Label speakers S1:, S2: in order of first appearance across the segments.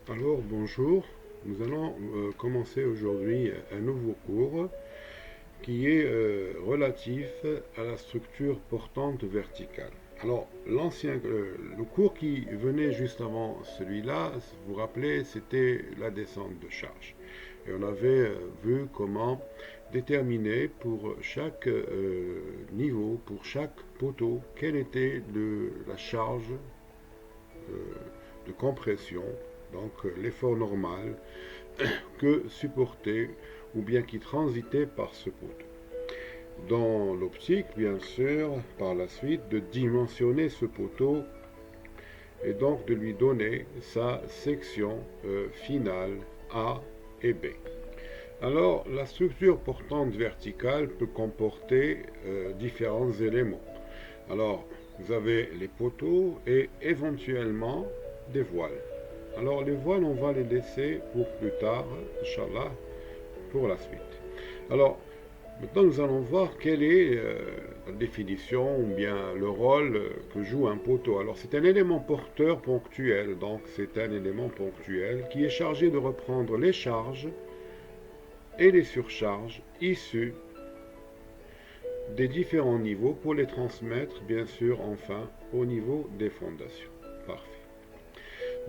S1: Alors bonjour, nous allons commencer aujourd'hui un nouveau cours qui est relatif à la structure portante verticale. Alors le cours qui venait juste avant celui-là, vous vous rappelez, c'était la descente de charge. Et on avait vu comment déterminer pour chaque niveau, pour chaque poteau, quelle était la charge euh, de compression, donc l'effort normal que supportait ou bien qui transitait par ce poteau. Dans l'optique, bien sûr, par la suite, de dimensionner ce poteau et donc de lui donner sa section finale A et B. Alors, la structure portante verticale peut comporter différents éléments. Alors, vous avez les poteaux et éventuellement des voiles. Alors, les voiles, on va les laisser pour plus tard, Inch'Allah, pour la suite. Alors, maintenant, nous allons voir quelle est la définition ou bien le rôle que joue un poteau. Alors, c'est un élément porteur ponctuel, donc c'est un élément ponctuel qui est chargé de reprendre les charges et les surcharges issues des différents niveaux pour les transmettre, bien sûr, enfin, au niveau des fondations. Parfait.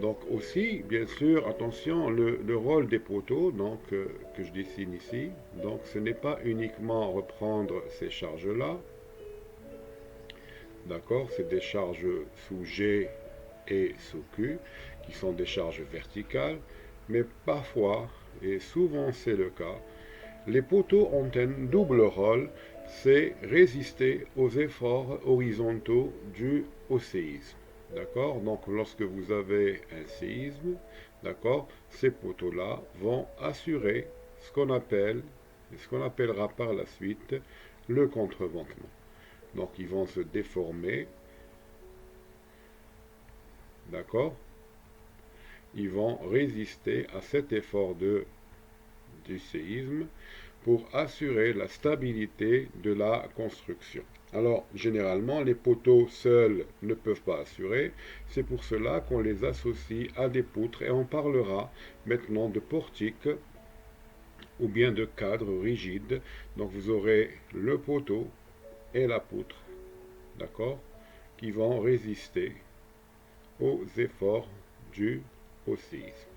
S1: Donc aussi, bien sûr, attention, le rôle des poteaux, donc que je dessine ici, donc ce n'est pas uniquement reprendre ces charges-là, d'accord, c'est des charges sous G et sous Q, qui sont des charges verticales, mais parfois, et souvent c'est le cas, les poteaux ont un double rôle, c'est résister aux efforts horizontaux dus au séisme. D'accord? Donc lorsque vous avez un séisme, d'accord, ces poteaux-là vont assurer ce qu'on appellera par la suite le contreventement. Donc ils vont se déformer, d'accord? Ils vont résister à cet effort du séisme pour assurer la stabilité de la construction. Alors, généralement, les poteaux seuls ne peuvent pas assurer. C'est pour cela qu'on les associe à des poutres et on parlera maintenant de portiques ou bien de cadres rigides. Donc, vous aurez le poteau et la poutre, d'accord, qui vont résister aux efforts dus au séisme.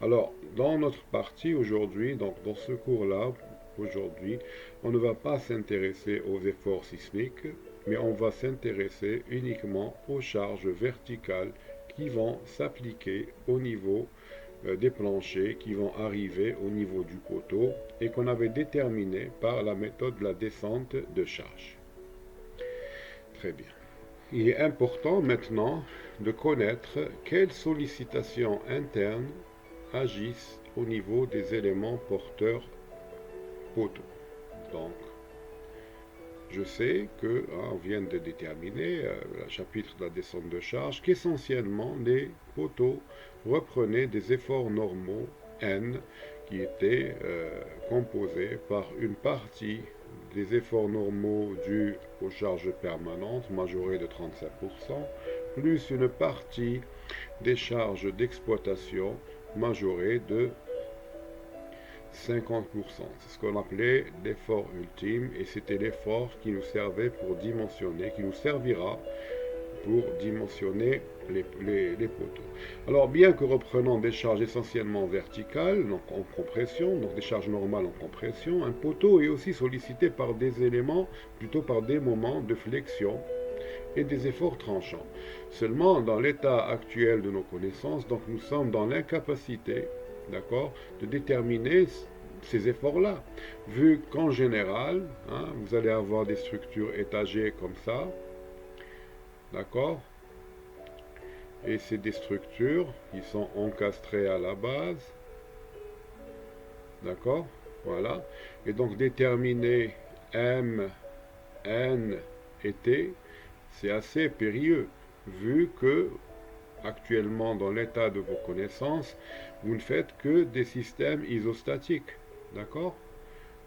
S1: Alors, dans notre partie aujourd'hui, donc dans ce cours-là, aujourd'hui, on ne va pas s'intéresser aux efforts sismiques, mais on va s'intéresser uniquement aux charges verticales qui vont s'appliquer au niveau des planchers, qui vont arriver au niveau du poteau et qu'on avait déterminé par la méthode de la descente de charge. Très bien. Il est important maintenant de connaître quelles sollicitations internes agissent au niveau des éléments porteurs poteaux. Donc, je sais que on vient de déterminer le chapitre de la descente de charge qu'essentiellement les poteaux reprenaient des efforts normaux N qui étaient composés par une partie des efforts normaux dus aux charges permanentes majorées de 35%, plus une partie des charges d'exploitation majorées de 50%. C'est ce qu'on appelait l'effort ultime et c'était l'effort qui nous servait pour dimensionner, qui nous servira pour dimensionner les poteaux. Alors, bien que reprenant des charges essentiellement verticales, donc en compression, donc des charges normales en compression, un poteau est aussi sollicité par des éléments, plutôt par des moments de flexion et des efforts tranchants. Seulement, dans l'état actuel de nos connaissances, donc nous sommes dans l'incapacité, d'accord, de déterminer ces efforts-là, vu qu'en général, hein, vous allez avoir des structures étagées comme ça, d'accord, et c'est des structures qui sont encastrées à la base, d'accord, voilà, et donc déterminer M, N et T, c'est assez périlleux, vu que actuellement dans l'état de vos connaissances, vous ne faites que des systèmes isostatiques, d'accord?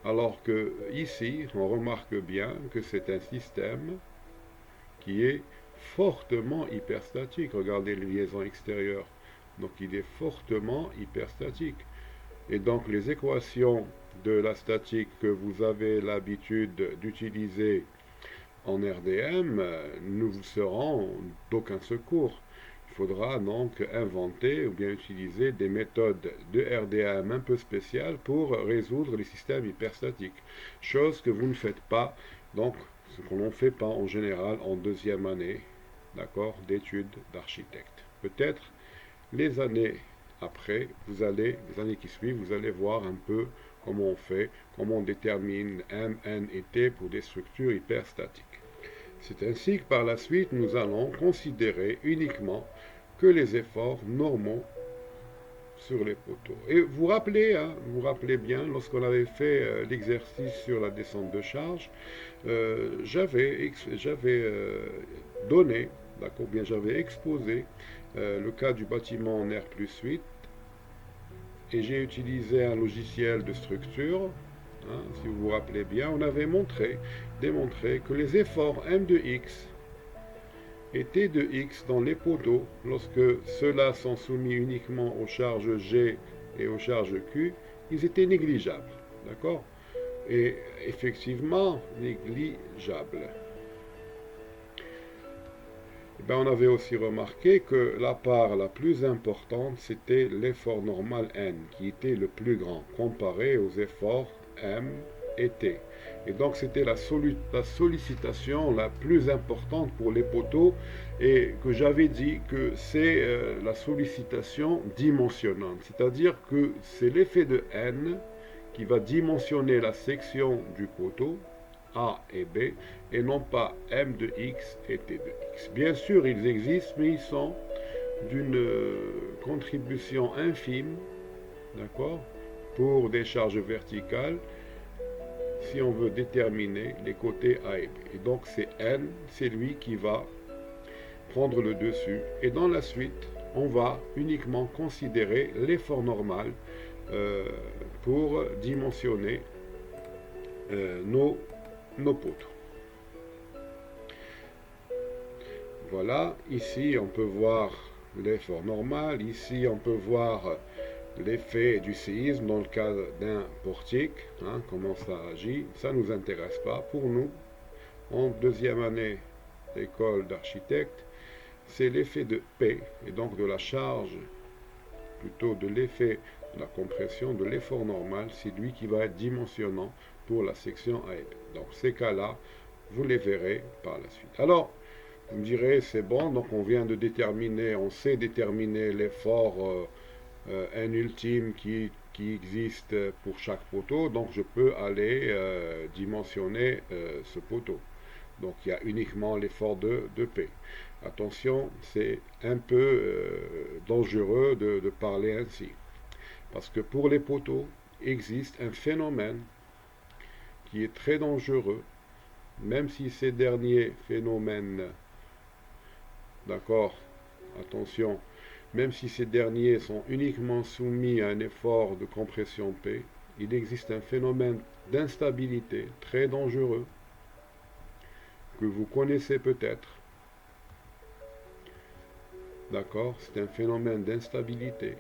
S1: Alors que ici, on remarque bien que c'est un système qui est fortement hyperstatique. Regardez les liaisons extérieures. Donc il est fortement hyperstatique. Et donc les équations de la statique que vous avez l'habitude d'utiliser en RDM ne vous seront d'aucun secours. Il faudra donc inventer ou bien utiliser des méthodes de RDM un peu spéciales pour résoudre les systèmes hyperstatiques. Chose que vous ne faites pas, donc ce qu'on ne fait pas en général en deuxième année, d'accord, d'études d'architecte. Peut-être les années après, les années qui suivent, vous allez voir un peu comment on fait, comment on détermine M, N et T pour des structures hyperstatiques. C'est ainsi que par la suite, nous allons considérer uniquement que les efforts normaux sur les poteaux. Et vous vous rappelez bien, lorsqu'on avait fait l'exercice sur la descente de charge, j'avais donné, d'accord, bien j'avais exposé le cas du bâtiment en R+8 et j'ai utilisé un logiciel de structure. Si vous vous rappelez bien, on avait démontré que les efforts M de X et T de X dans les poteaux, lorsque ceux-là sont soumis uniquement aux charges G et aux charges Q, ils étaient négligeables. D'accord? Et effectivement, négligeables. Et bien, on avait aussi remarqué que la part la plus importante, c'était l'effort normal N, qui était le plus grand, comparé aux efforts M et T. Et donc, c'était la sollicitation la plus importante pour les poteaux, et que j'avais dit que c'est la sollicitation dimensionnante, c'est-à-dire que c'est l'effet de N qui va dimensionner la section du poteau, A et B, et non pas M de X et T de X. Bien sûr, ils existent, mais ils sont d'une contribution infime, d'accord, pour des charges verticales, si on veut déterminer les côtés A et B. Et donc c'est N, c'est lui qui va prendre le dessus. Et dans la suite, on va uniquement considérer l'effort normal pour dimensionner nos poteaux. Voilà, ici on peut voir l'effort normal, ici on peut voir l'effet du séisme dans le cas d'un portique, comment ça agit. Ça ne nous intéresse pas. Pour nous, en deuxième année d'école d'architecte, c'est l'effet de P, et donc de la charge, plutôt de l'effet de la compression, de l'effort normal, c'est lui qui va être dimensionnant pour la section A et B. Donc ces cas-là, vous les verrez par la suite. Alors, vous me direz, c'est bon, donc on vient de déterminer, on sait déterminer l'effort N ultime qui existe pour chaque poteau, donc je peux aller dimensionner ce poteau. Donc il y a uniquement l'effort de P. Attention, c'est un peu dangereux de parler ainsi. Parce que pour les poteaux, existe un phénomène qui est très dangereux, même si ces derniers phénomènes, d'accord, attention, même si ces derniers sont uniquement soumis à un effort de compression P, il existe un phénomène d'instabilité très dangereux que vous connaissez peut-être. D'accord? C'est un phénomène d'instabilité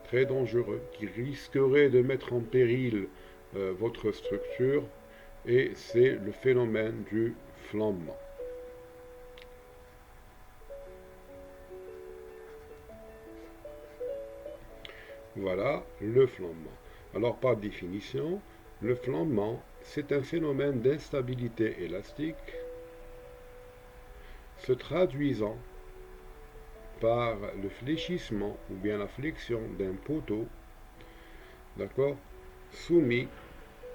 S1: très dangereux qui risquerait de mettre en péril votre structure, et c'est le phénomène du flambement. Voilà le flambement. Alors par définition, le flambement, c'est un phénomène d'instabilité élastique se traduisant par le fléchissement ou bien la flexion d'un poteau, d'accord, soumis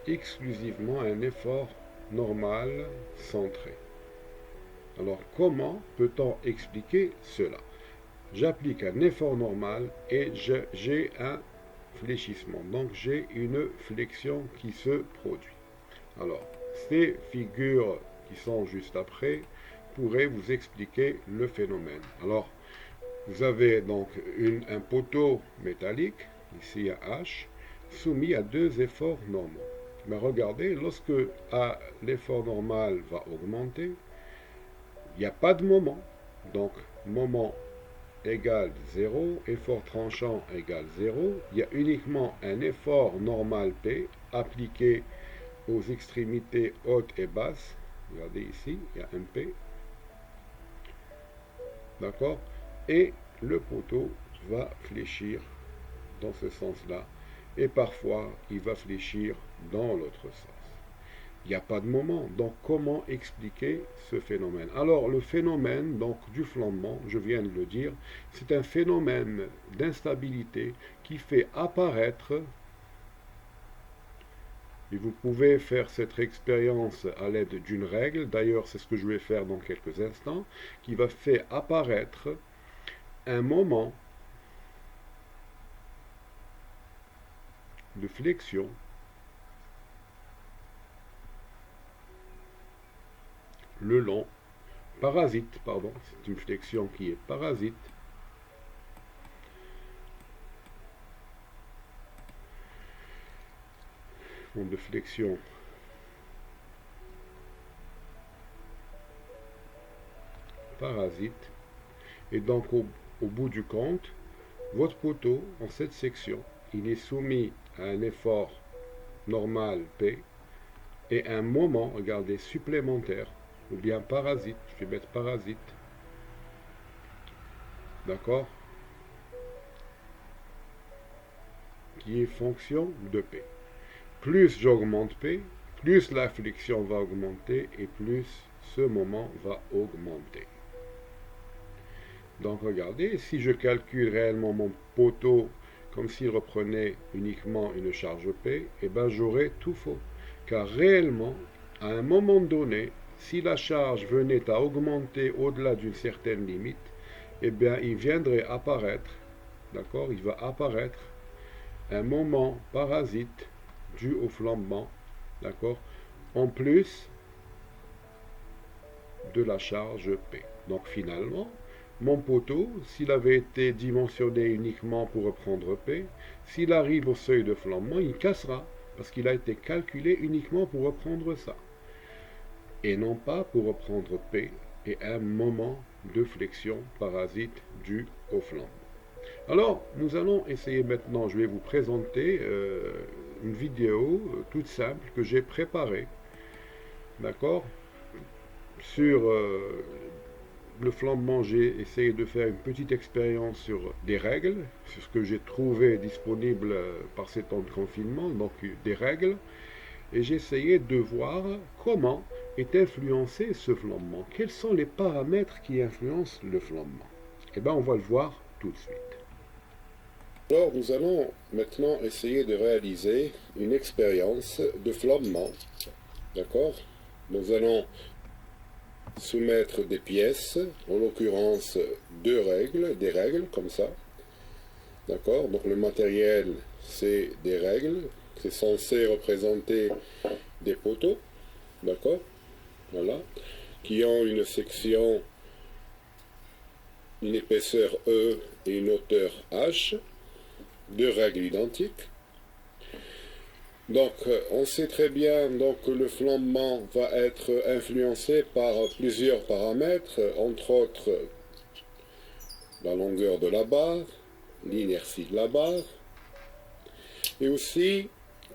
S1: exclusivement à un effort normal centré. Alors comment peut-on expliquer cela? J'applique un effort normal et j'ai un fléchissement. Donc j'ai une flexion qui se produit. Alors, ces figures qui sont juste après pourraient vous expliquer le phénomène. Alors, vous avez donc un poteau métallique, ici à H, soumis à deux efforts normaux. Mais regardez, lorsque l'effort normal va augmenter, il n'y a pas de moment. Donc, moment égale 0, effort tranchant égale 0, il y a uniquement un effort normal P appliqué aux extrémités hautes et basses. Regardez ici, il y a un P. D'accord? Et le poteau va fléchir dans ce sens-là. Et parfois, il va fléchir dans l'autre sens. Il n'y a pas de moment. Donc, comment expliquer ce phénomène? Alors, le phénomène donc, du flambement, je viens de le dire, c'est un phénomène d'instabilité qui fait apparaître, et vous pouvez faire cette expérience à l'aide d'une règle, d'ailleurs c'est ce que je vais faire dans quelques instants, qui va faire apparaître un moment de flexion le long, parasite, pardon, c'est une flexion qui est parasite, de flexion parasite, et donc au bout du compte, votre poteau, en cette section, il est soumis à un effort normal P, et un moment, regardez, supplémentaire, ou bien parasite, je vais mettre parasite, d'accord, qui est fonction de P. Plus j'augmente P, plus la flexion va augmenter et plus ce moment va augmenter. Donc regardez, si je calcule réellement mon poteau comme s'il reprenait uniquement une charge P, eh bien j'aurais tout faux. Car réellement, à un moment donné, si la charge venait à augmenter au-delà d'une certaine limite, eh bien il viendrait apparaître, d'accord, il va apparaître un moment parasite dû au flambement, d'accord, en plus de la charge P. Donc finalement, mon poteau, s'il avait été dimensionné uniquement pour reprendre P, s'il arrive au seuil de flambement, il cassera, parce qu'il a été calculé uniquement pour reprendre ça, et non pas pour reprendre P et un moment de flexion parasite dû au flambement. Alors, nous allons essayer maintenant, je vais vous présenter une vidéo toute simple que j'ai préparée, d'accord, sur le flambement. J'ai essayé de faire une petite expérience sur des règles, sur ce que j'ai trouvé disponible par ces temps de confinement, donc des règles, et j'ai essayé de voir comment est influencé ce flambement, quels sont les paramètres qui influencent le flambement. Eh bien, on va le voir tout de suite. Alors, nous allons maintenant essayer de réaliser une expérience de flambement, d'accord? Nous allons soumettre des pièces, en l'occurrence des règles comme ça, d'accord? Donc le matériel, c'est des règles, c'est censé représenter des poteaux, d'accord? Voilà, qui ont une section, une épaisseur E et une hauteur H, deux règles identiques. Donc, on sait très bien donc, que le flambement va être influencé par plusieurs paramètres, entre autres la longueur de la barre, l'inertie de la barre, et aussi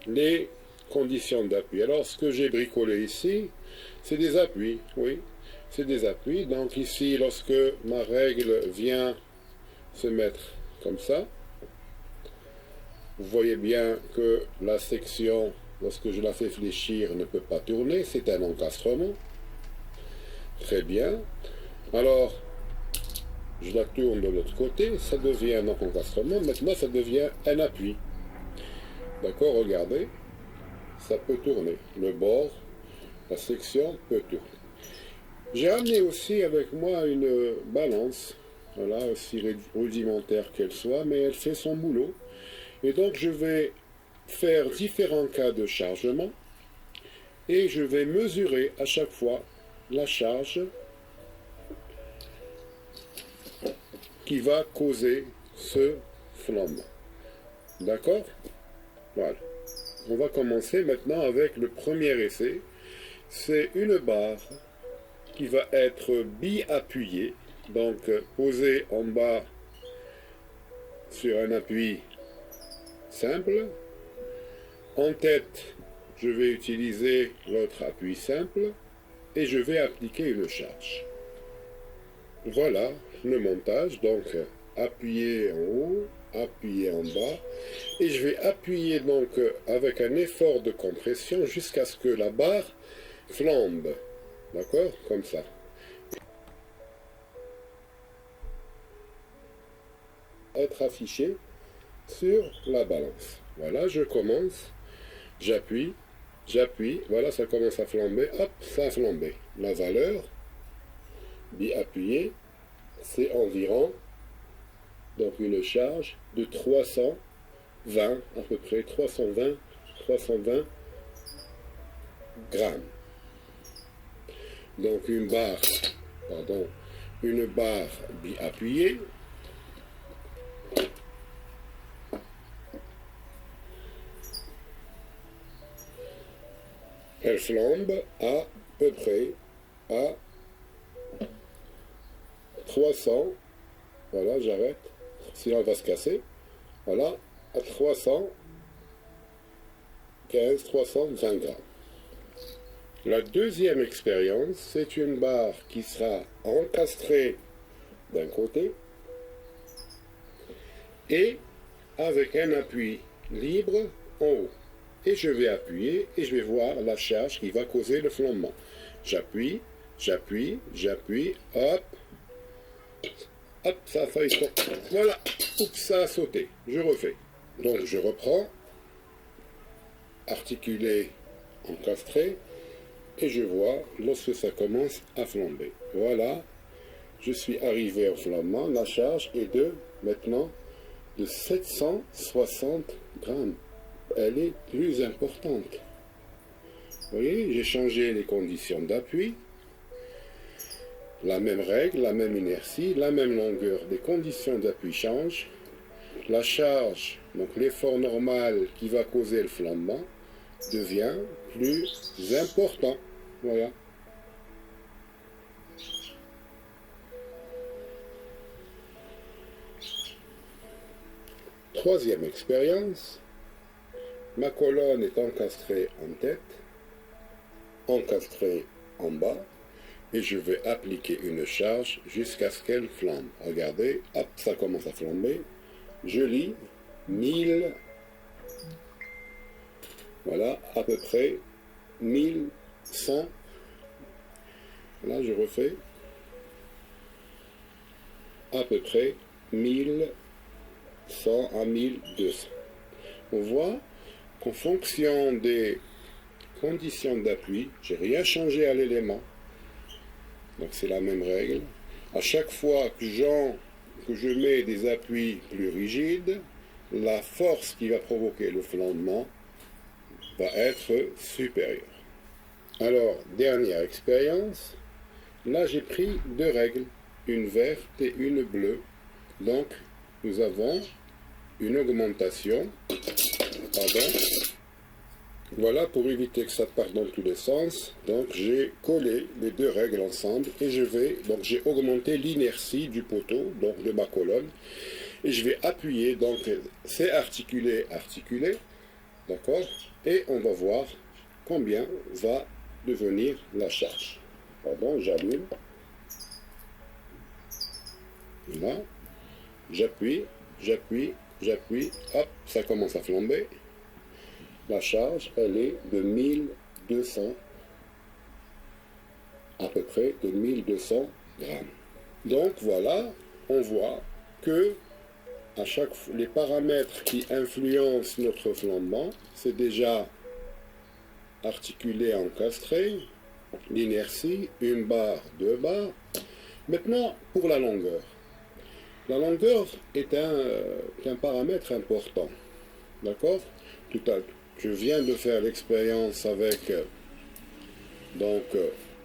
S1: les conditions d'appui. Alors, ce que j'ai bricolé ici, c'est des appuis, oui, c'est des appuis. Donc ici, lorsque ma règle vient se mettre comme ça, vous voyez bien que la section, lorsque je la fais fléchir, ne peut pas tourner, c'est un encastrement. Très bien. Alors, je la tourne de l'autre côté, ça devient un encastrement, maintenant ça devient un appui. D'accord, regardez, ça peut tourner. Le bord, la section peut tourner. J'ai amené aussi avec moi une balance, voilà, aussi rudimentaire qu'elle soit, mais elle fait son boulot. Et donc je vais faire différents cas de chargement et je vais mesurer à chaque fois la charge qui va causer ce flambement. D'accord? Voilà. On va commencer maintenant avec le premier essai. C'est une barre qui va être bi-appuyée, donc posée en bas sur un appui simple. En tête, je vais utiliser l'autre appui simple et je vais appliquer une charge. Voilà le montage, donc appuyer en haut, appuyer en bas, et je vais appuyer donc avec un effort de compression jusqu'à ce que la barre flambe, d'accord, comme ça. Être affiché sur la balance. Voilà, je commence, j'appuie, voilà, ça commence à flamber, hop, ça a flambé. La valeur, bi-appuyé, c'est environ, donc une charge de 320, à peu près 320 grammes. Donc une barre bi-appuyée, elle flambe à peu près à 300, voilà, j'arrête, sinon elle va se casser, voilà, à 320 grammes. La deuxième expérience, c'est une barre qui sera encastrée d'un côté et avec un appui libre en haut. Et je vais appuyer et je vais voir la charge qui va causer le flambement. J'appuie, hop, hop, ça a failli sortir. Voilà, oups, ça a sauté. Je refais. Donc je reprends, articulé, encastré, et je vois lorsque ça commence à flamber. Voilà, je suis arrivé au flambement. La charge est maintenant de 760 grammes. Elle est plus importante. Vous voyez, j'ai changé les conditions d'appui. La même règle, la même inertie, la même longueur. Les conditions d'appui changent. La charge, donc l'effort normal qui va causer le flambement, devient plus important. Voilà. Troisième expérience. Ma colonne est encastrée en tête, encastrée en bas, et je vais appliquer une charge jusqu'à ce qu'elle flambe. Regardez, hop, ça commence à flamber. Je lis 1000, voilà, à peu près 1100. Là, je refais. À peu près 1100 à 1200. On voit qu'en fonction des conditions d'appui, j'ai rien changé à l'élément. Donc c'est la même règle. À chaque fois que je mets des appuis plus rigides, la force qui va provoquer le flambement va être supérieure. Alors, dernière expérience. Là, j'ai pris deux règles, une verte et une bleue. Donc, nous avons une augmentation. Voilà, pour éviter que ça parte dans tous les sens, donc j'ai collé les deux règles ensemble et j'ai augmenté l'inertie du poteau, donc de ma colonne, et je vais appuyer, donc c'est articulé, d'accord, et on va voir combien va devenir la charge. Pardon, j'allume. Là, j'appuie, hop, ça commence à flamber. La charge, elle est de 1200, à peu près de 1200 grammes. Donc voilà, on voit que à chaque fois, les paramètres qui influencent notre flambement, c'est déjà articulé, encastré, l'inertie, une barre, deux barres. Maintenant, pour la longueur. La longueur est un paramètre important. D'accord? Je viens de faire l'expérience avec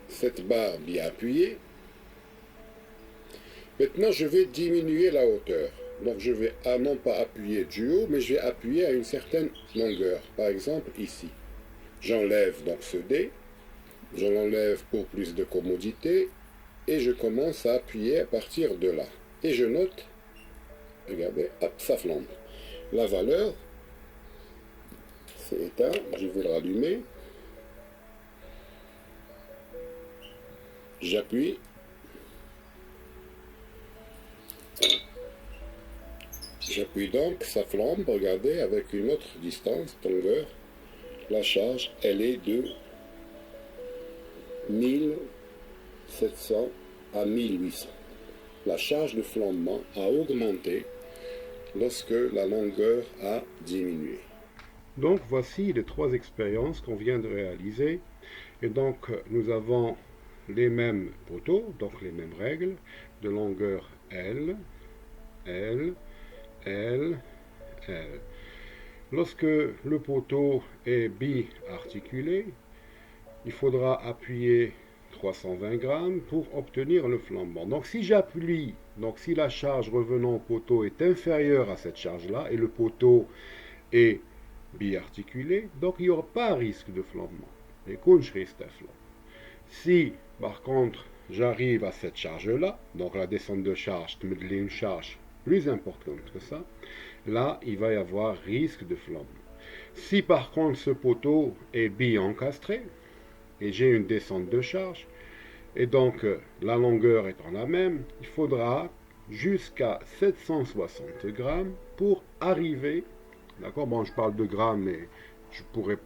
S1: cette barre bien appuyée. Maintenant, je vais diminuer la hauteur. Donc, je vais non pas appuyer du haut, mais je vais appuyer à une certaine longueur. Par exemple, ici. J'enlève donc ce dé. Je l'enlève pour plus de commodité. Et je commence à appuyer à partir de là. Et je note regardez, hop, ça flambe. La valeur, c'est éteint, je vais le rallumer. J'appuie. J'appuie donc, ça flambe, regardez, avec une autre distance, longueur. La charge, elle est de 1700 à 1800. La charge de flambement a augmenté lorsque la longueur a diminué. Donc voici les trois expériences qu'on vient de réaliser. Et donc nous avons les mêmes poteaux, donc les mêmes règles, de longueur L, L, L, L. Lorsque le poteau est bi-articulé, il faudra appuyer 320 grammes pour obtenir le flambement. Donc si j'appuie, donc si la charge revenant au poteau est inférieure à cette charge-là, et le poteau est bi-articulé, donc il n'y aura pas risque de flambement. Si par contre j'arrive à cette charge-là, donc la descente de charge me donne une charge plus importante que ça, là il va y avoir risque de flambement. Si par contre ce poteau est bi-encastré, et j'ai une descente de charge, et donc la longueur étant la même, il faudra jusqu'à 760 grammes pour arriver, d'accord, bon je parle de grammes, mais je pourrais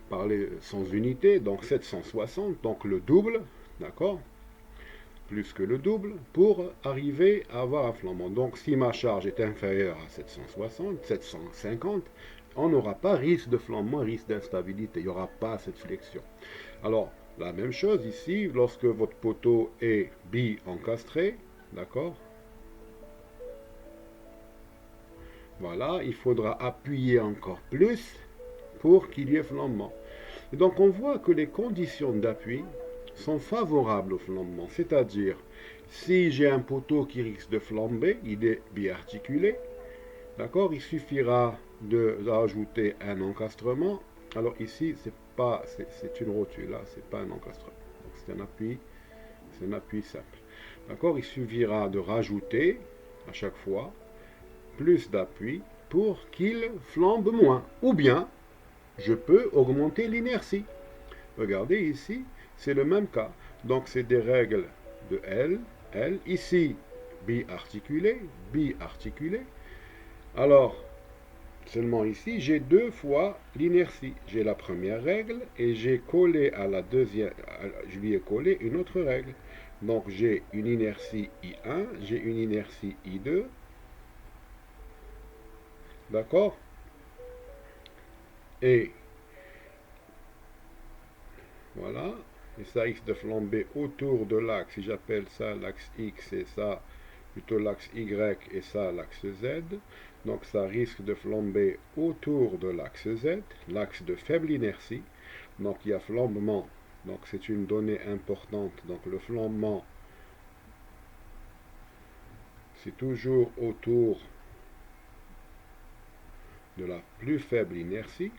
S1: parler sans unité, donc 760, donc le double, d'accord, plus que le double, pour arriver à avoir un flambement. Donc si ma charge est inférieure à 760, 750, on n'aura pas risque de flambement, risque d'instabilité, il n'y aura pas cette flexion. Alors, la même chose ici, lorsque votre poteau est bi-encastré, d'accord, voilà, il faudra appuyer encore plus pour qu'il y ait flambement. Et donc on voit que les conditions d'appui sont favorables au flambement, c'est-à-dire si j'ai un poteau qui risque de flamber, il est biarticulé, d'accord, il suffira d'ajouter un encastrement. Alors ici c'est une rotule, là c'est pas un encastrement, donc c'est un appui simple, d'accord, il suffira de rajouter à chaque fois plus d'appui pour qu'il flambe moins, ou bien je peux augmenter l'inertie. Regardez ici, c'est le même cas. Donc c'est des règles de L, L, ici bi-articulé. Alors, seulement ici, j'ai deux fois l'inertie. J'ai la première règle et j'ai collé à la deuxième, je lui ai collé une autre règle. Donc j'ai une inertie I1, j'ai une inertie I2. D'accord? Et voilà, et ça risque de flamber autour de l'axe, si j'appelle ça l'axe X et ça plutôt l'axe Y et ça l'axe Z, donc ça risque de flamber autour de l'axe Z, l'axe de faible inertie, donc il y a flambement, donc c'est une donnée importante, donc le flambement c'est toujours autour de la plus faible inertie.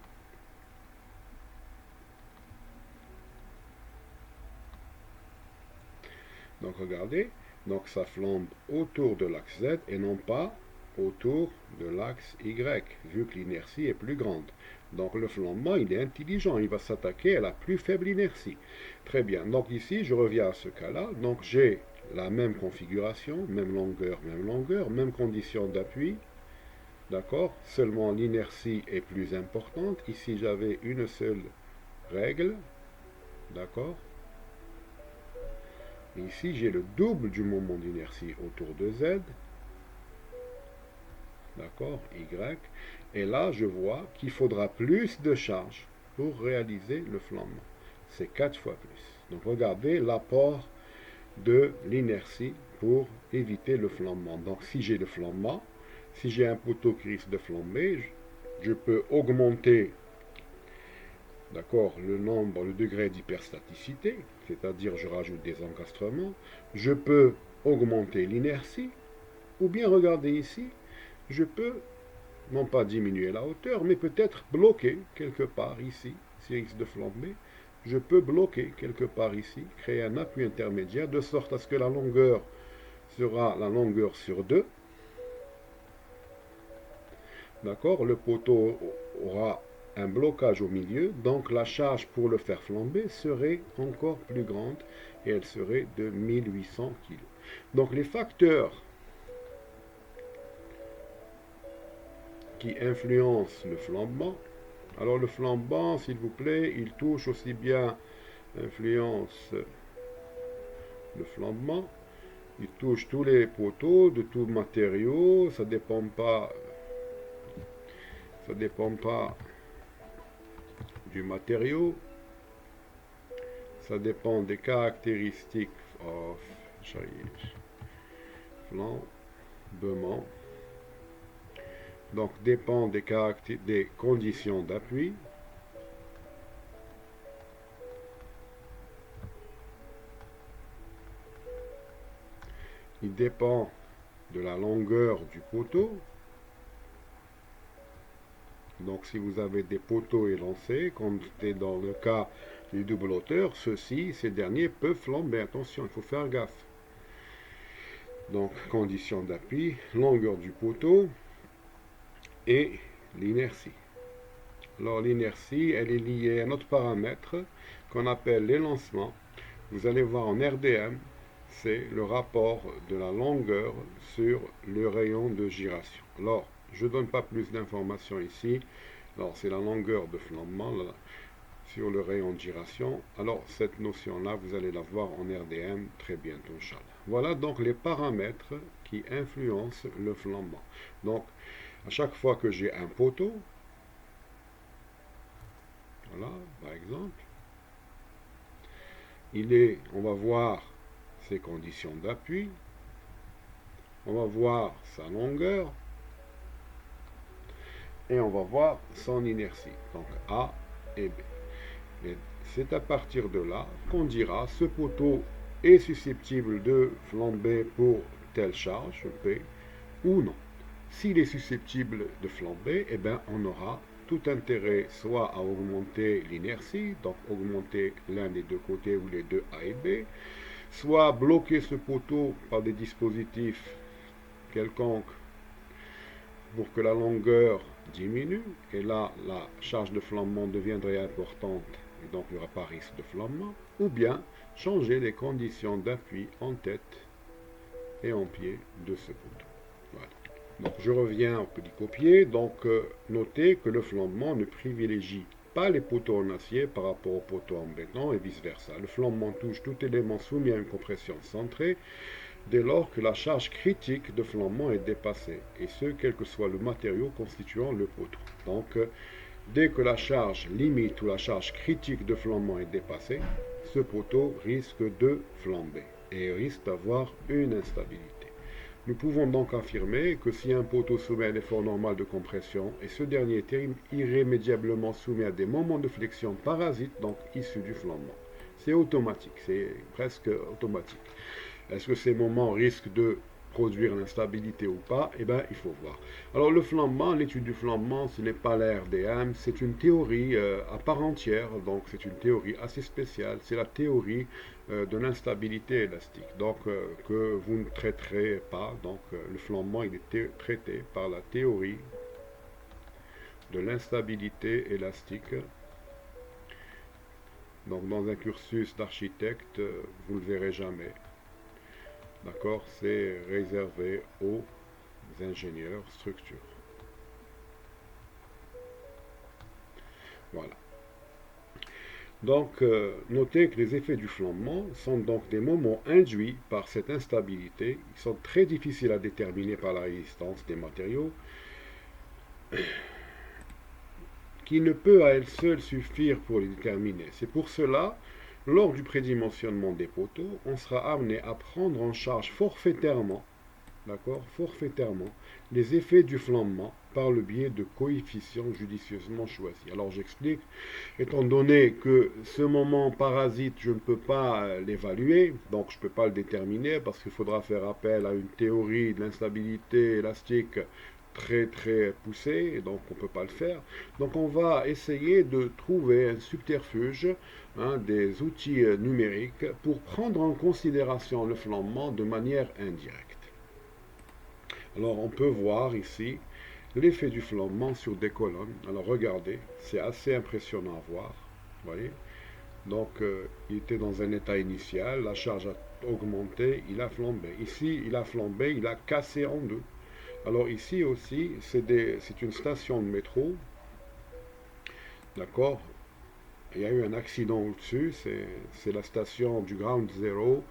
S1: Donc regardez, donc ça flambe autour de l'axe Z et non pas autour de l'axe Y, vu que l'inertie est plus grande. Donc le flambement, il est intelligent, il va s'attaquer à la plus faible inertie. Très bien, donc ici, je reviens à ce cas-là. Donc j'ai la même configuration, même longueur, même condition d'appui. D'accord? Seulement l'inertie est plus importante. Ici, j'avais une seule règle. D'accord? Ici, j'ai le double du moment d'inertie autour de Z. D'accord, Y. Et là, je vois qu'il faudra plus de charge pour réaliser le flambement. C'est 4 fois plus. Donc, regardez l'apport de l'inertie pour éviter le flambement. Donc, si j'ai le flambement, si j'ai un poteau qui risque de flamber, je peux augmenter, d'accord, le degré d'hyperstaticité, c'est-à-dire je rajoute des encastrements. Je peux augmenter l'inertie, ou bien regardez ici, je peux non pas diminuer la hauteur, mais peut-être bloquer quelque part ici, s'il risque de flamber, je peux bloquer quelque part ici, créer un appui intermédiaire, de sorte à ce que la longueur sera la longueur sur 2, D'accord? Le poteau aura un blocage au milieu, donc la charge pour le faire flamber serait encore plus grande et elle serait de 1800 kg. Donc les facteurs qui influencent le flambement, alors le flambement, s'il vous plaît, il touche aussi bien, influence le flambement, il touche tous les poteaux de tout matériau, ça dépend pas du matériau, ça dépend des caractéristiques of flambement, donc dépend des conditions d'appui. Il dépend de la longueur du poteau. Donc si vous avez des poteaux élancés, comme c'était dans le cas du double hauteur, ces derniers peuvent flamber. Attention, il faut faire gaffe. Donc conditions d'appui, longueur du poteau et l'inertie. Alors l'inertie, elle est liée à un autre paramètre qu'on appelle l'élancement. Vous allez voir en RDM, c'est le rapport de la longueur sur le rayon de giration. Alors, je ne donne pas plus d'informations ici. Alors, c'est la longueur de flambement là, sur le rayon de giration. Alors, cette notion-là, vous allez la voir en RDM très bientôt, Inch'Allah. Voilà donc les paramètres qui influencent le flambement. Donc, à chaque fois que j'ai un poteau, voilà, par exemple, on va voir ses conditions d'appui, on va voir sa longueur et on va voir son inertie, donc A et B. Et c'est à partir de là qu'on dira ce poteau est susceptible de flamber pour telle charge P ou non. S'il est susceptible de flamber, eh bien, on aura tout intérêt soit à augmenter l'inertie, donc augmenter l'un des deux côtés ou les deux A et B, soit bloquer ce poteau par des dispositifs quelconques pour que la longueur diminue, et là, la charge de flambement deviendrait importante, et donc il n'y aura pas risque de flambement, ou bien changer les conditions d'appui en tête et en pied de ce poteau. Voilà. Donc je reviens au petit copier, donc notez que le flambement ne privilégie pas les poteaux en acier par rapport aux poteaux en béton et vice versa. Le flambement touche tout élément soumis à une compression centrée dès lors que la charge critique de flambement est dépassée, et ce, quel que soit le matériau constituant le poteau. Donc, dès que la charge limite ou la charge critique de flambement est dépassée, ce poteau risque de flamber et risque d'avoir une instabilité. Nous pouvons donc affirmer que si un poteau soumet à un effort normal de compression et ce dernier est irrémédiablement soumis à des moments de flexion parasites, donc issus du flambement, c'est automatique, c'est presque automatique. Est-ce que ces moments risquent de produire l'instabilité ou pas? Eh bien, il faut voir. Alors, le flambement, l'étude du flambement, ce n'est pas la RDM, c'est une théorie à part entière, donc c'est une théorie assez spéciale, c'est la théorie de l'instabilité élastique, donc que vous ne traiterez pas. Donc, le flambement, il est traité par la théorie de l'instabilité élastique. Donc, dans un cursus d'architecte, vous ne le verrez jamais. D'accord, c'est réservé aux ingénieurs structure. Voilà. Donc, notez que les effets du flambement sont donc des moments induits par cette instabilité. Ils sont très difficiles à déterminer par la résistance des matériaux, qui ne peut à elle seule suffire pour les déterminer. C'est pour cela, lors du prédimensionnement des poteaux, on sera amené à prendre en charge forfaitairement, d'accord, forfaitairement, les effets du flambement par le biais de coefficients judicieusement choisis. Alors j'explique, étant donné que ce moment parasite, je ne peux pas l'évaluer, donc je ne peux pas le déterminer parce qu'il faudra faire appel à une théorie de l'instabilité élastique très poussée, et donc on ne peut pas le faire. Donc on va essayer de trouver un subterfuge, des outils numériques pour prendre en considération le flambement de manière indirecte. Alors on peut voir ici l'effet du flambement sur des colonnes. Alors regardez, c'est assez impressionnant à voir. Vous voyez? Donc il était dans un état initial, la charge a augmenté, il a flambé. Ici, il a flambé, il a cassé en deux. Alors ici aussi, c'est une station de métro. D'accord? Il y a eu un accident au-dessus, c'est la station du Ground Zero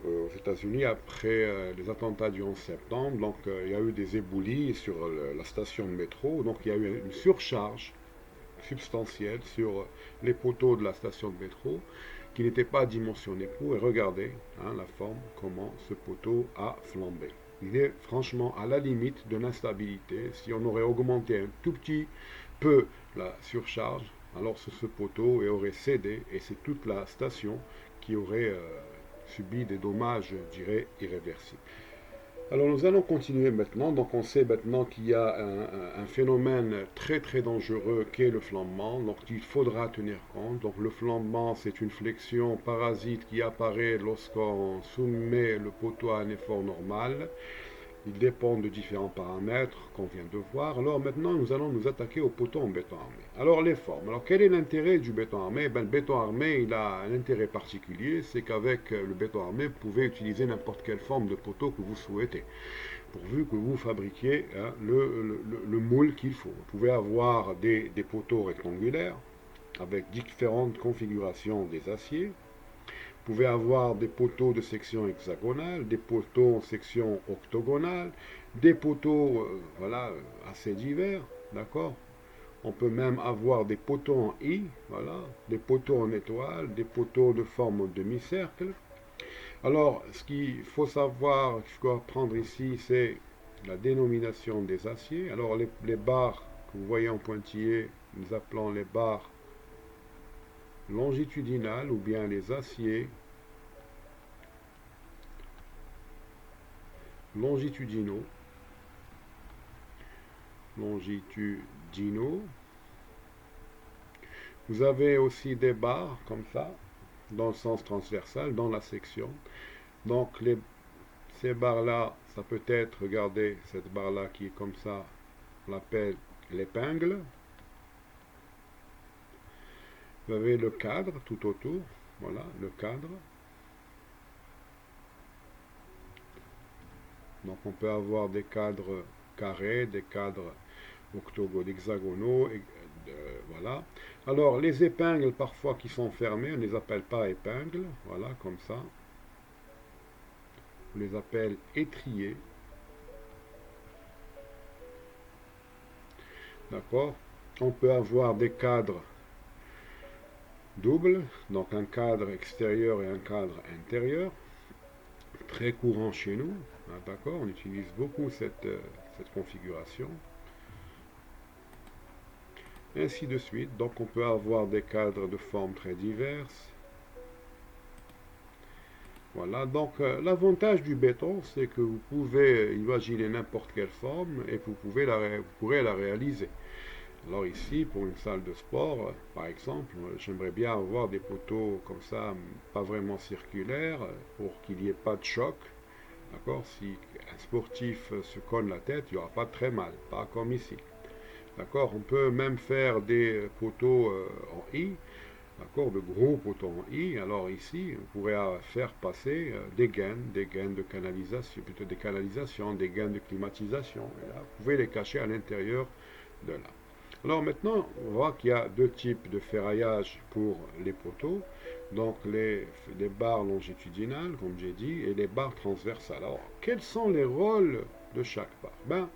S1: aux États-Unis après les attentats du 11 septembre. Donc il y a eu des éboulis sur la station de métro. Donc il y a eu une surcharge substantielle sur les poteaux de la station de métro qui n'étaient pas dimensionnés pour. Et regardez la forme, comment ce poteau a flambé. Il est franchement à la limite de l'instabilité. Si on aurait augmenté un tout petit peu la surcharge, alors ce poteau aurait cédé et c'est toute la station qui aurait subi des dommages, je dirais, irréversibles. Alors nous allons continuer maintenant. Donc on sait maintenant qu'il y a un phénomène très très dangereux qui est le flambement. Donc il faudra tenir compte. Donc le flambement, c'est une flexion parasite qui apparaît lorsqu'on soumet le poteau à un effort normal. Il dépend de différents paramètres qu'on vient de voir. Alors maintenant, nous allons nous attaquer au poteau en béton armé. Alors les formes. Alors quel est l'intérêt du béton armé? Le béton armé, il a un intérêt particulier, c'est qu'avec le béton armé, vous pouvez utiliser n'importe quelle forme de poteau que vous souhaitez, pourvu que vous fabriquiez le moule qu'il faut. Vous pouvez avoir des poteaux rectangulaires avec différentes configurations des aciers. Vous pouvez avoir des poteaux de section hexagonale, des poteaux en section octogonale, des poteaux voilà, assez divers, d'accord? On peut même avoir des poteaux en I, voilà, des poteaux en étoile, des poteaux de forme demi-cercle. Alors, ce qu'il faut savoir, qu'il faut apprendre ici, c'est la dénomination des aciers. Alors, les barres que vous voyez en pointillé, nous appelons les barres longitudinales ou bien les aciers longitudinaux. Vous avez aussi des barres comme ça, dans le sens transversal, dans la section. Donc ces barres-là, ça peut être, regardez, cette barre-là qui est comme ça, on l'appelle l'épingle. Vous avez le cadre tout autour, voilà, le cadre. Donc on peut avoir des cadres carrés, des cadres hexagonaux, voilà. Alors les épingles parfois qui sont fermées, on ne les appelle pas épingles, voilà, comme ça. On les appelle étriers. D'accord? On peut avoir des cadres doubles, donc un cadre extérieur et un cadre intérieur, très courant chez nous, d'accord? On utilise beaucoup cette configuration. Ainsi de suite, donc on peut avoir des cadres de formes très diverses. Voilà, donc l'avantage du béton, c'est que vous pouvez imaginer n'importe quelle forme et vous pourrez la réaliser. Alors ici, pour une salle de sport, par exemple, j'aimerais bien avoir des poteaux comme ça, pas vraiment circulaires, pour qu'il n'y ait pas de choc. D'accord? Si un sportif se cogne la tête, il n'y aura pas très mal, pas comme ici. D'accord? On peut même faire des poteaux en I, d'accord? De gros poteaux en I. Alors ici, on pourrait faire passer des gaines de canalisation, plutôt des canalisations, des gaines de climatisation. Et là, vous pouvez les cacher à l'intérieur de là. Alors maintenant, on voit qu'il y a deux types de ferraillage pour les poteaux. Donc les barres longitudinales, comme j'ai dit, et les barres transversales. Alors, quels sont les rôles de chaque barre? Ben,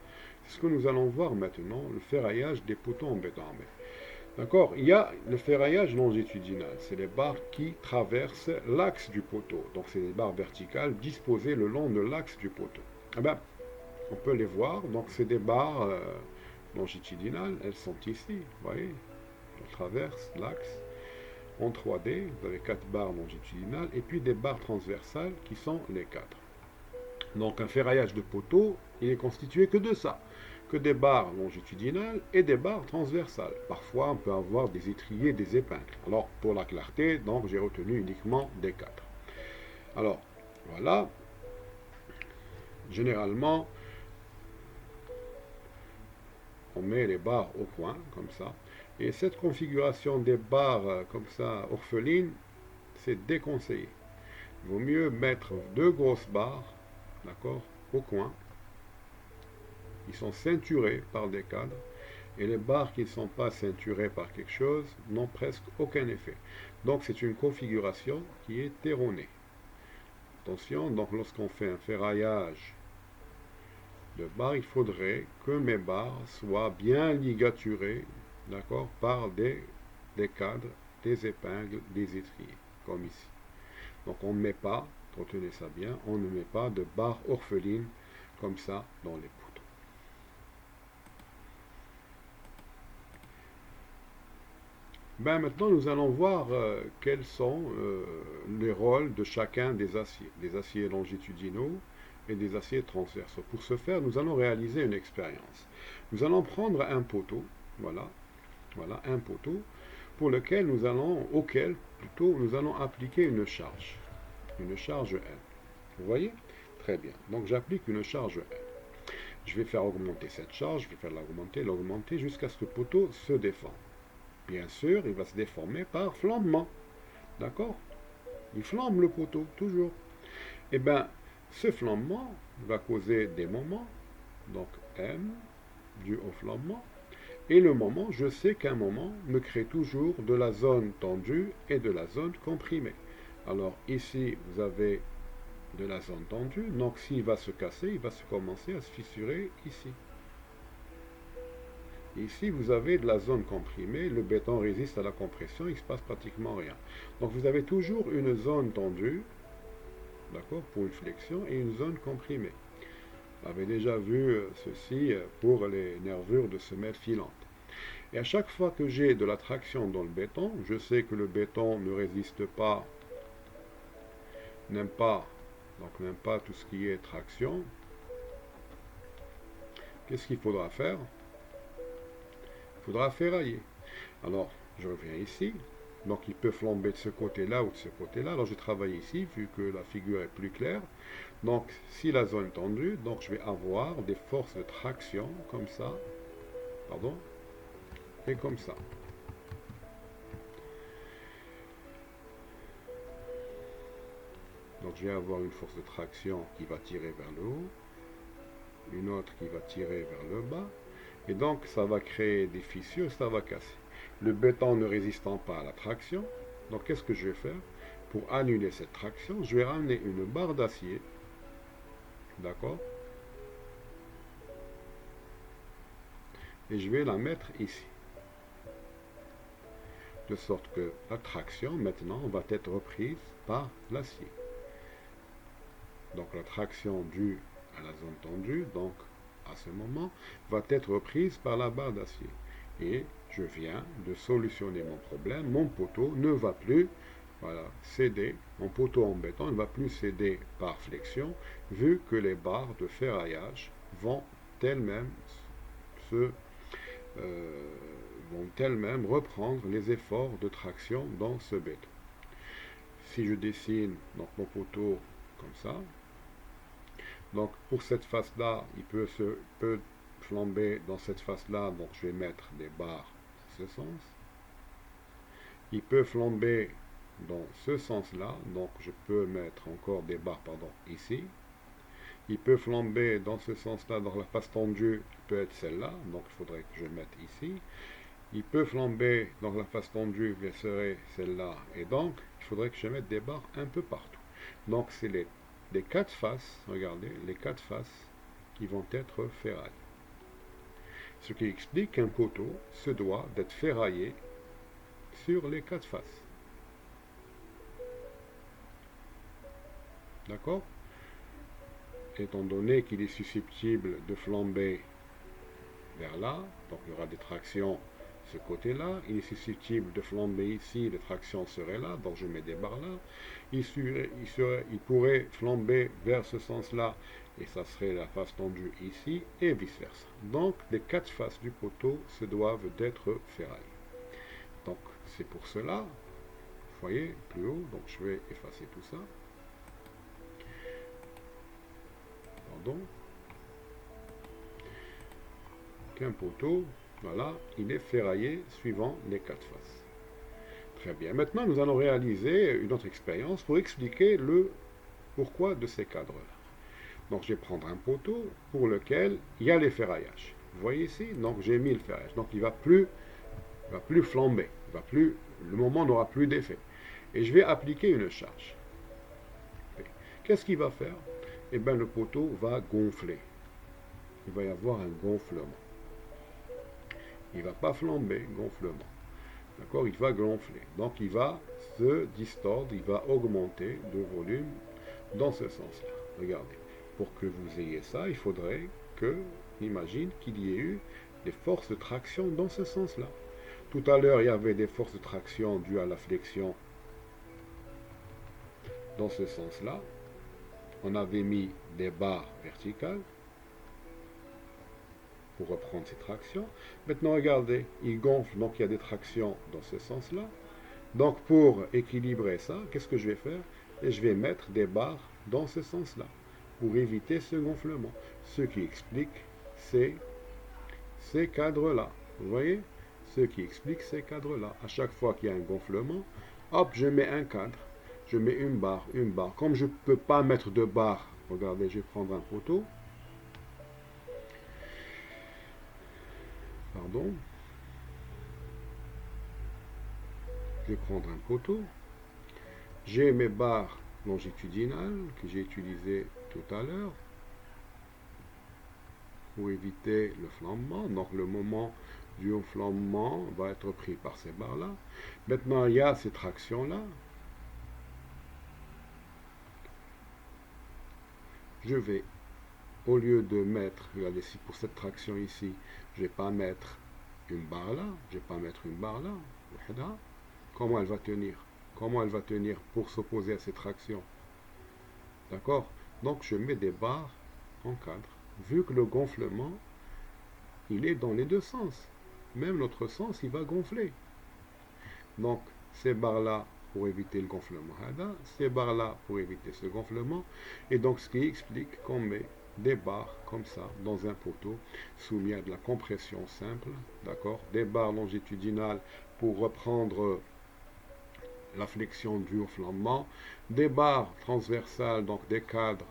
S1: c'est ce que nous allons voir maintenant, le ferraillage des poteaux en béton armé. D'accord? Il y a le ferraillage longitudinal, c'est les barres qui traversent l'axe du poteau. Donc c'est des barres verticales disposées le long de l'axe du poteau. Eh ben, on peut les voir, donc c'est des barres longitudinales, elles sont ici, vous voyez, on traverse l'axe. En 3D, vous avez 4 barres longitudinales et puis des barres transversales qui sont les 4. Donc un ferraillage de poteau, il est constitué que de ça, que des barres longitudinales et des barres transversales. Parfois, on peut avoir des étriers, des épingles. Alors, pour la clarté, donc j'ai retenu uniquement des 4. Alors, voilà. Généralement, on met les barres au coin, comme ça. Et cette configuration des barres comme ça, orphelines, c'est déconseillé. Il vaut mieux mettre deux grosses barres, d'accord, au coin. Ils sont ceinturés par des cadres. Et les barres qui ne sont pas ceinturées par quelque chose n'ont presque aucun effet. Donc c'est une configuration qui est erronée. Attention, donc lorsqu'on fait un ferraillage de barres, il faudrait que mes barres soient bien ligaturées, d'accord, par des cadres, des épingles, des étriers, comme ici. Donc on ne met pas, retenez ça bien, on ne met pas de barres orphelines comme ça dans les poteaux. Ben maintenant, nous allons voir quels sont les rôles de chacun des aciers longitudinaux et des aciers transversaux. Pour ce faire, nous allons réaliser une expérience. Nous allons prendre un poteau, voilà, un poteau, auquel nous allons appliquer une charge N. Vous voyez? Très bien. Donc j'applique une charge N. Je vais faire augmenter cette charge, je vais faire l'augmenter jusqu'à ce que le poteau se déforme. Bien sûr, il va se déformer par flambement. D'accord? Il flambe le poteau, toujours. Eh bien, ce flambement va causer des moments, donc M, dû au flambement. Et le moment, je sais qu'un moment me crée toujours de la zone tendue et de la zone comprimée. Alors ici, vous avez de la zone tendue, donc s'il va se casser, il va commencer à se fissurer ici. Ici, vous avez de la zone comprimée, le béton résiste à la compression, il ne se passe pratiquement rien. Donc vous avez toujours une zone tendue, d'accord, pour une flexion, et une zone comprimée. Vous avez déjà vu ceci pour les nervures de semelle filante. Et à chaque fois que j'ai de la traction dans le béton, je sais que le béton ne résiste pas, n'aime pas tout ce qui est traction. Qu'est-ce qu'il faudra faire? Il faudra ferrailler. Alors, je reviens ici. Donc, il peut flamber de ce côté-là ou de ce côté-là. Alors, je travaille ici, vu que la figure est plus claire. Donc, si la zone est tendue, donc je vais avoir des forces de traction, comme ça. Pardon. Et comme ça. Donc, je vais avoir une force de traction qui va tirer vers le haut. Une autre qui va tirer vers le bas. Et donc, ça va créer des fissures, ça va casser. Le béton ne résistant pas à la traction, donc qu'est-ce que je vais faire? Pour annuler cette traction, je vais ramener une barre d'acier, d'accord? Et je vais la mettre ici. De sorte que la traction, maintenant, va être reprise par l'acier. Donc la traction due à la zone tendue, donc à ce moment, va être reprise par la barre d'acier. Et je viens de solutionner mon problème. Mon poteau ne va plus céder, mon poteau en béton ne va plus céder par flexion, vu que les barres de ferraillage vont elles-mêmes reprendre les efforts de traction dans ce béton. Si je dessine donc mon poteau comme ça, donc pour cette face-là, il peut flamber dans cette face-là, donc je vais mettre des barres dans ce sens. Il peut flamber dans ce sens-là, donc je peux mettre encore des barres, ici. Il peut flamber dans ce sens-là, donc la face tendue peut être celle-là, donc il faudrait que je le mette ici. Il peut flamber, donc la face tendue serait celle-là, et donc il faudrait que je mette des barres un peu partout. Donc c'est les quatre faces, regardez, les quatre faces qui vont être ferraillées. Ce qui explique qu'un poteau se doit d'être ferraillé sur les quatre faces. D'accord? Étant donné qu'il est susceptible de flamber vers là, donc il y aura des tractions ce côté-là, il est susceptible de flamber ici, les tractions seraient là, donc je mets des barres là, il pourrait flamber vers ce sens-là, et ça serait la face tendue ici, et vice-versa. Donc les quatre faces du poteau se doivent d'être ferraillées. Donc c'est pour cela, vous voyez, plus haut, donc je vais effacer tout ça. Pardon. qu'un poteau, voilà, il est ferraillé suivant les 4 faces. Très bien. Maintenant, nous allons réaliser une autre expérience pour expliquer le pourquoi de ces cadres-là. Donc, je vais prendre un poteau pour lequel il y a les ferraillages. Vous voyez ici? Donc, j'ai mis le ferraillage. Donc, il ne va plus flamber. Le moment n'aura plus d'effet. Et je vais appliquer une charge. Qu'est-ce qu'il va faire? Eh bien, le poteau va gonfler. Il va y avoir un gonflement. Il ne va pas flamber, gonflement. D'accord? Il va gonfler. Donc, il va se distordre, il va augmenter de volume dans ce sens-là. Regardez. Pour que vous ayez ça, il faudrait que, imagine qu'il y ait eu des forces de traction dans ce sens-là. Tout à l'heure, il y avait des forces de traction dues à la flexion dans ce sens-là. On avait mis des barres verticales pour reprendre ces tractions. Maintenant, regardez, il gonfle, donc il y a des tractions dans ce sens-là. Donc, pour équilibrer ça, qu'est-ce que je vais faire? Et je vais mettre des barres dans ce sens-là pour éviter ce gonflement. Ce qui explique ces cadres-là. Vous voyez? Ce qui explique ces cadres-là. À chaque fois qu'il y a un gonflement, hop, je mets un cadre. Je mets une barre, une barre. Comme je ne peux pas mettre de barre, regardez, je vais prendre un poteau. Pardon. Je vais prendre un poteau. J'ai mes barres longitudinales que j'ai utilisées tout à l'heure pour éviter le flambement. Donc le moment du flambement va être pris par ces barres-là. Maintenant, il y a ces tractions-là. Je vais, au lieu de mettre, regardez, si pour cette traction ici, je ne vais pas mettre une barre là, je ne vais pas mettre une barre là. Comment elle va tenir? Comment elle va tenir pour s'opposer à ces tractions? D'accord? Donc je mets des barres en cadre. Vu que le gonflement, il est dans les deux sens. Même l'autre sens, il va gonfler. Donc ces barres-là pour éviter le gonflement. Ces barres-là pour éviter ce gonflement. Et donc ce qui explique qu'on met des barres comme ça dans un poteau soumis à de la compression simple. D'accord? Des barres longitudinales pour reprendre la flexion due au flambement, des barres transversales, donc des cadres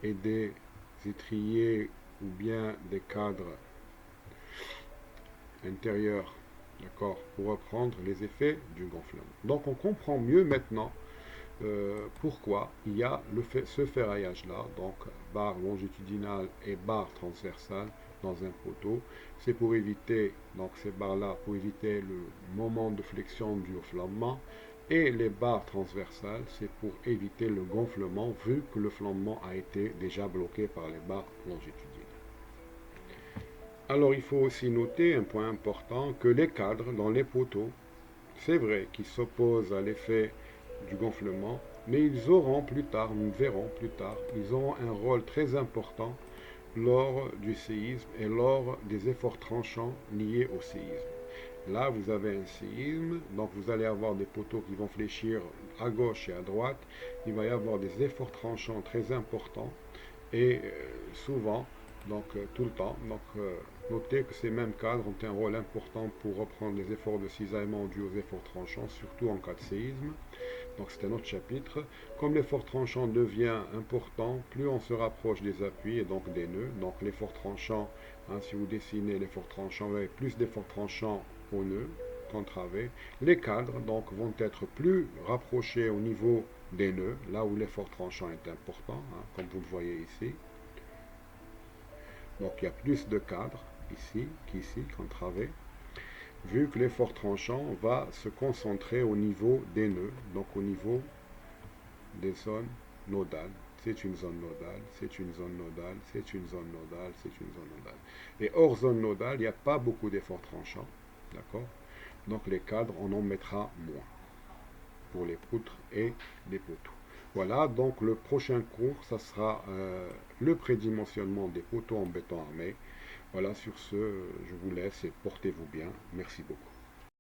S1: et des étriers ou bien des cadres intérieurs, d'accord, pour reprendre les effets du gonflement. Donc on comprend mieux maintenant pourquoi il y a ce ferraillage-là, donc barre longitudinale et barre transversale dans un poteau. C'est pour éviter, donc ces barres-là, pour éviter le moment de flexion dû au flambement. Et les barres transversales, c'est pour éviter le gonflement, vu que le flambement a été déjà bloqué par les barres longitudinales. Alors il faut aussi noter un point important, que les cadres dans les poteaux, c'est vrai qu'ils s'opposent à l'effet du gonflement, mais ils auront plus tard, nous verrons plus tard, ils auront un rôle très important lors du séisme et lors des efforts tranchants liés au séisme. Là, vous avez un séisme, donc vous allez avoir des poteaux qui vont fléchir à gauche et à droite. Il va y avoir des efforts tranchants très importants et souvent, donc tout le temps. Donc notez que ces mêmes cadres ont un rôle important pour reprendre les efforts de cisaillement dus aux efforts tranchants, surtout en cas de séisme. Donc c'est un autre chapitre. Comme l'effort tranchant devient important, plus on se rapproche des appuis et donc des nœuds. Donc l'effort tranchant, si vous dessinez l'effort tranchant, vous avez plus d'efforts tranchants au nœud qu'en travée. Les cadres donc vont être plus rapprochés au niveau des nœuds, là où l'effort tranchant est important, comme vous le voyez ici. Donc il y a plus de cadres ici qu'ici, qu'en travée, vu que l'effort tranchant va se concentrer au niveau des nœuds, donc au niveau des zones nodales. C'est une zone nodale, c'est une zone nodale, c'est une zone nodale, c'est une zone nodale. Et hors zone nodale, il n'y a pas beaucoup d'efforts tranchants, d'accord? Donc les cadres, on en mettra moins pour les poutres et les poteaux. Voilà, donc le prochain cours, ça sera le prédimensionnement des poteaux en béton armé. Voilà, sur ce, je vous laisse et portez-vous bien. Merci beaucoup.